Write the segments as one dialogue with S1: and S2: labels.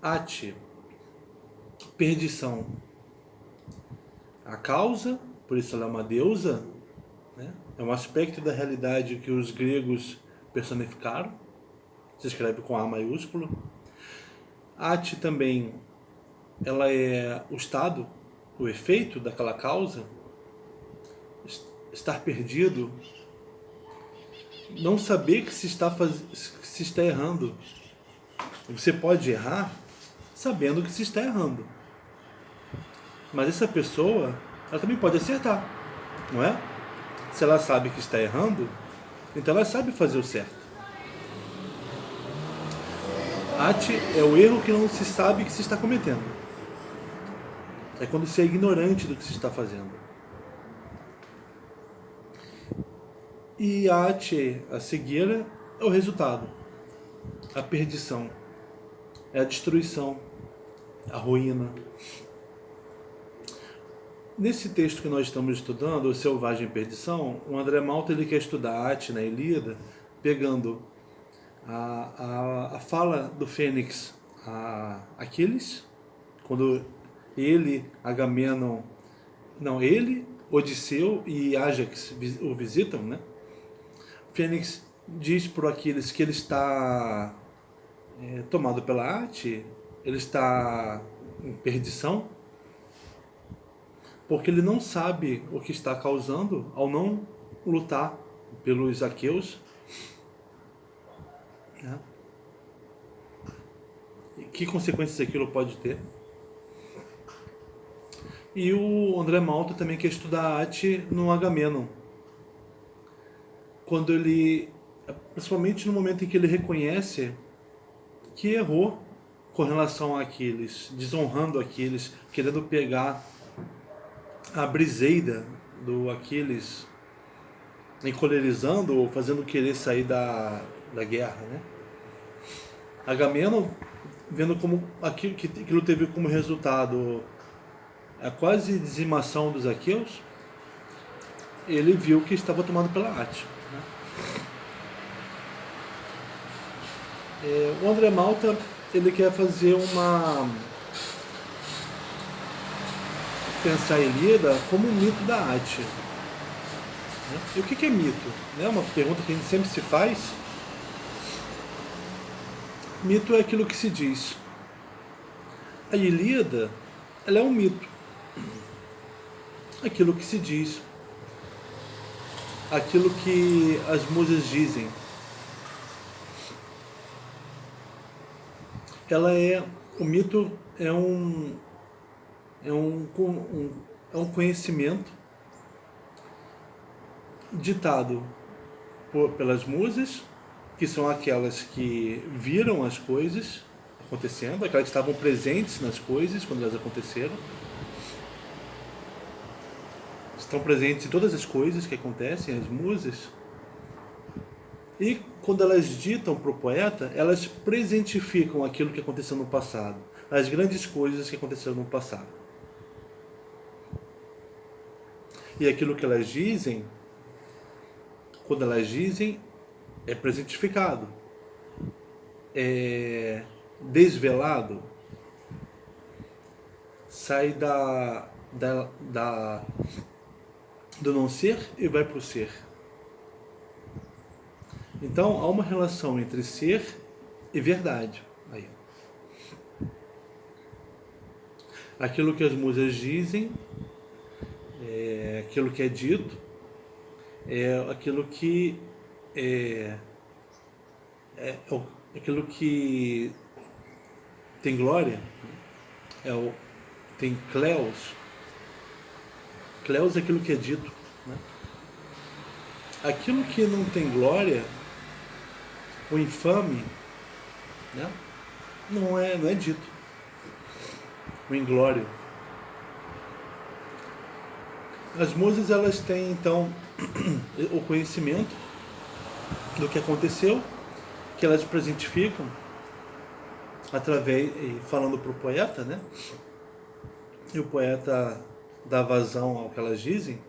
S1: Ati, perdição. A causa, por isso ela é uma deusa, né? É um aspecto da realidade que os gregos personificaram. Se escreve com A maiúsculo. Ati também, ela é o estado, o efeito daquela causa. Estar perdido, não saber que se está errando. Você pode errar sabendo que se está errando. Mas essa pessoa, ela também pode acertar, não é? Se ela sabe que está errando, então ela sabe fazer o certo. Ati é o erro que não se sabe que se está cometendo. É quando se é ignorante do que se está fazendo. E Ati, a cegueira, é o resultado. A perdição. É a destruição. A ruína. Nesse texto que nós estamos estudando, o Selvagem Perdição, o André Malta ele quer estudar Ati na Ilíada, pegando a fala do Fênix a Aquiles, quando ele, Agamenon, não, ele, Odisseu e Ájax o visitam, né? Fênix diz para o Aquiles que ele está tomado pela Ati, ele está em perdição, porque ele não sabe o que está causando ao não lutar pelos aqueus. Né? Que consequências aquilo pode ter? E o André Malta também quer estudar Ati no Agamenon. Quando ele, principalmente no momento em que ele reconhece que errou com relação a Aquiles, desonrando Aquiles, querendo pegar a briseida do Aquiles, encolerizando ou fazendo querer sair da guerra, né? Agamenon, vendo como aquilo teve como resultado a quase dizimação dos aqueus, ele viu que estava tomado pela Ati. Né? O André Malta ele quer fazer pensar a Ilíada como um mito da Ati. Né? E o que é mito? É uma pergunta que a gente sempre se faz. Mito é aquilo que se diz. A Ilíada, ela é um mito. Aquilo que se diz. Aquilo que as musas dizem. O mito é um conhecimento ditado pelas musas, que são aquelas que viram as coisas acontecendo, aquelas que estavam presentes nas coisas quando elas aconteceram, estão presentes em todas as coisas que acontecem, as musas, e quando elas ditam para o poeta, elas presentificam aquilo que aconteceu no passado, as grandes coisas que aconteceram no passado. E aquilo que elas dizem, quando elas dizem, é presentificado, é desvelado, sai do não ser e vai para o ser. Então há uma relação entre ser e verdade. Aí. Aquilo que as musas dizem, aquilo que é dito, é aquilo que aquilo que tem glória, tem Cleos. Cleos é aquilo que é dito. Né? Aquilo que não tem glória, o infame, né? não é dito. O inglório. As musas, elas têm então o conhecimento do que aconteceu, que elas presentificam falando para o poeta, né? E o poeta dá vazão ao que elas dizem.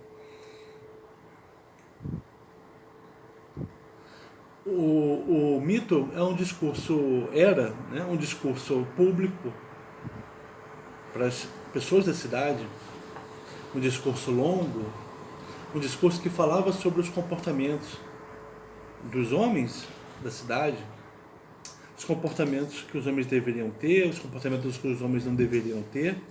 S1: O mito é um discurso, era, né, um discurso público para as pessoas da cidade, um discurso longo, um discurso que falava sobre os comportamentos dos homens da cidade, os comportamentos que os homens deveriam ter, os comportamentos que os homens não deveriam ter.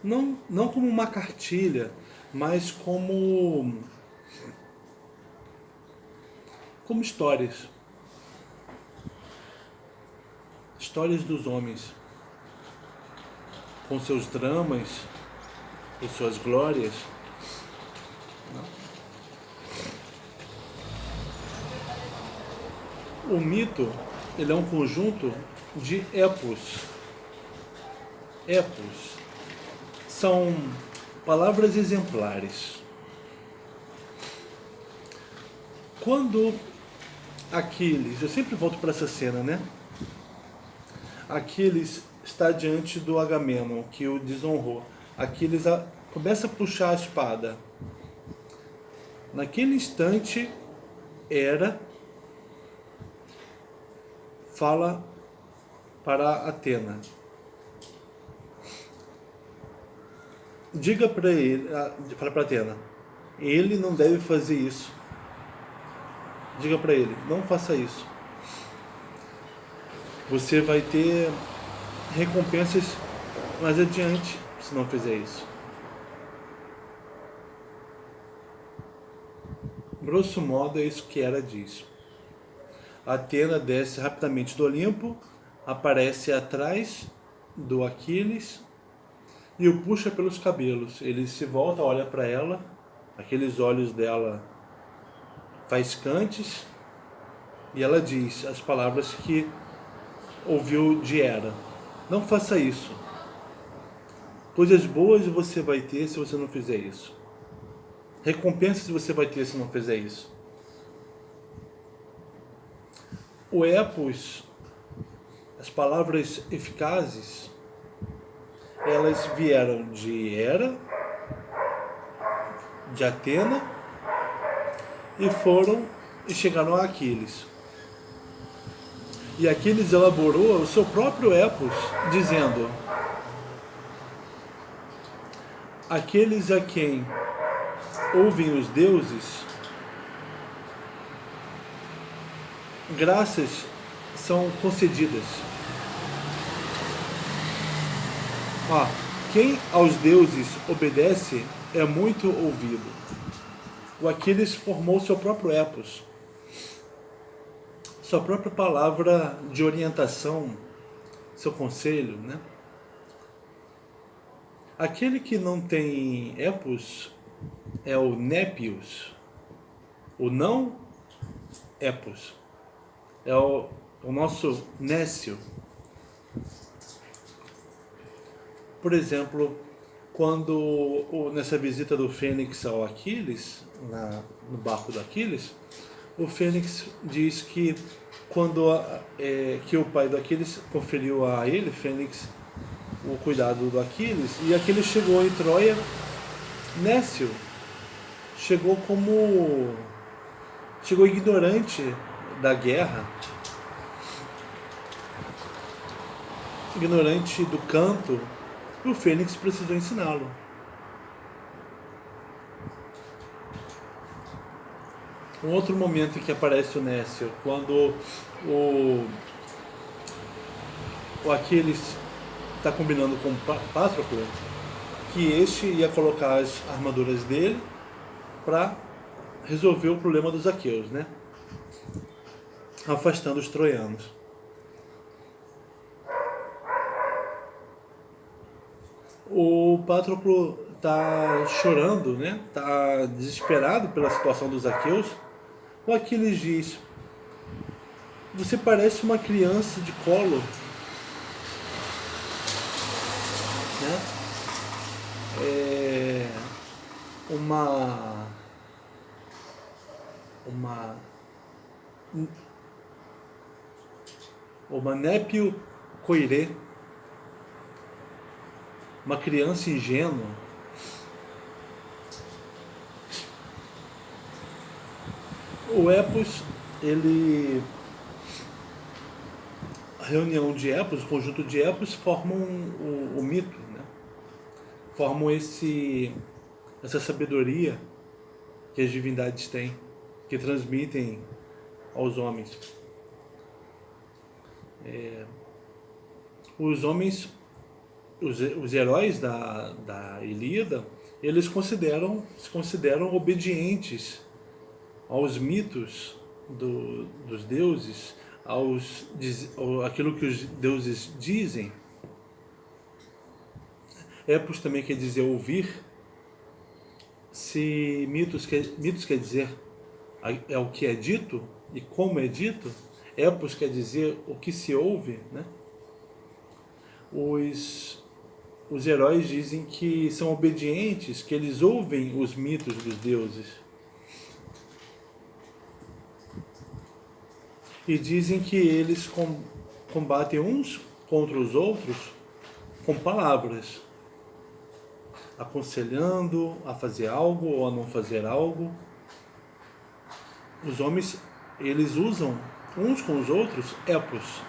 S1: Não como uma cartilha, mas como histórias. Histórias dos homens, com seus dramas e suas glórias. O mito, ele é um conjunto de epos. Epos são palavras exemplares. Quando Aquiles, eu sempre volto para essa cena, né? Aquiles está diante do Agamenon, que o desonrou. Aquiles começa a puxar a espada. Naquele instante, Hera fala para Atena. Diga para ele, fala para Atena, ele não deve fazer isso. Diga para ele, não faça isso. Você vai ter recompensas mais adiante se não fizer isso. Grosso modo é isso que Hera diz. Atena desce rapidamente do Olimpo, aparece atrás do Aquiles e o puxa pelos cabelos. Ele se volta, olha para ela, aqueles olhos dela faiscantes, e ela diz as palavras que ouviu de Hera. Não faça isso. Coisas boas você vai ter se você não fizer isso. Recompensas você vai ter se não fizer isso. O epos, as palavras eficazes, elas vieram de Hera, de Atena, e chegaram a Aquiles. E Aquiles elaborou o seu próprio epos, dizendo: aqueles a quem ouvem os deuses, graças são concedidas. Quem aos deuses obedece é muito ouvido. O Aquiles formou seu próprio epos, sua própria palavra de orientação, seu conselho, né? Aquele que não tem epos é o népios, o não epos. É o nosso nécio. Por exemplo, quando nessa visita do Fênix ao Aquiles, no barco do Aquiles, o Fênix diz que que o pai do Aquiles conferiu a ele, Fênix, o cuidado do Aquiles, e Aquiles chegou em Troia nécio, chegou ignorante da guerra, ignorante do canto, e o Fênix precisou ensiná-lo. Um outro momento em que aparece o Nécio, quando o Aquiles está combinando com Patroclo que este ia colocar as armaduras dele para resolver o problema dos aqueus, né? Afastando os troianos. O Patroclo está chorando, né? Está desesperado pela situação dos aqueus. O Aquiles diz: você parece uma criança de colo, né? Uma népio coirê, uma criança ingênua. O epos, ele, a reunião de epos, o conjunto de epos formam o mito, né? Formam essa sabedoria que as divindades têm, que transmitem aos homens. Os homens, os heróis da Ilíada, eles se consideram obedientes aos mitos dos deuses, aquilo que os deuses dizem. Epos também quer dizer ouvir. Se mitos quer dizer é o que é dito e como é dito, epos quer dizer o que se ouve, né? Os heróis dizem que são obedientes, que eles ouvem os mitos dos deuses. E dizem que eles combatem uns contra os outros com palavras, aconselhando a fazer algo ou a não fazer algo. Os homens, eles usam uns com os outros epos.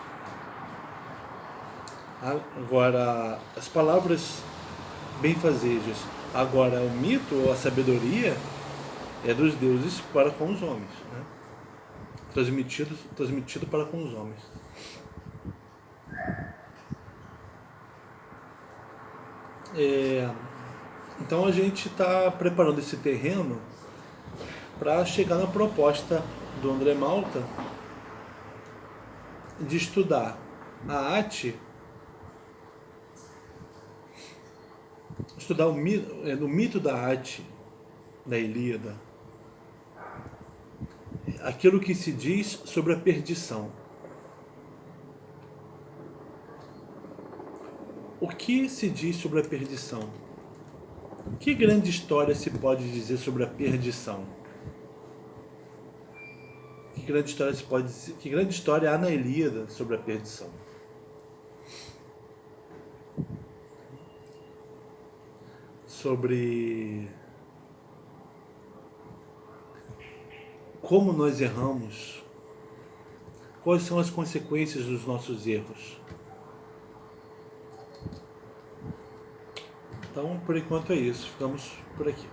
S1: Agora, as palavras benfazejas. Agora, o mito ou a sabedoria é dos deuses para com os homens, né? Transmitido para com os homens. Então a gente está preparando esse terreno para chegar na proposta do André Malta de estudar a arte, estudar o mito da arte da Ilíada, aquilo que se diz sobre a perdição. O que se diz sobre a perdição? Que grande história se pode dizer sobre a perdição? Que grande história há na Ilíada sobre a perdição? Sobre como nós erramos, quais são as consequências dos nossos erros. Então, por enquanto é isso. Ficamos por aqui.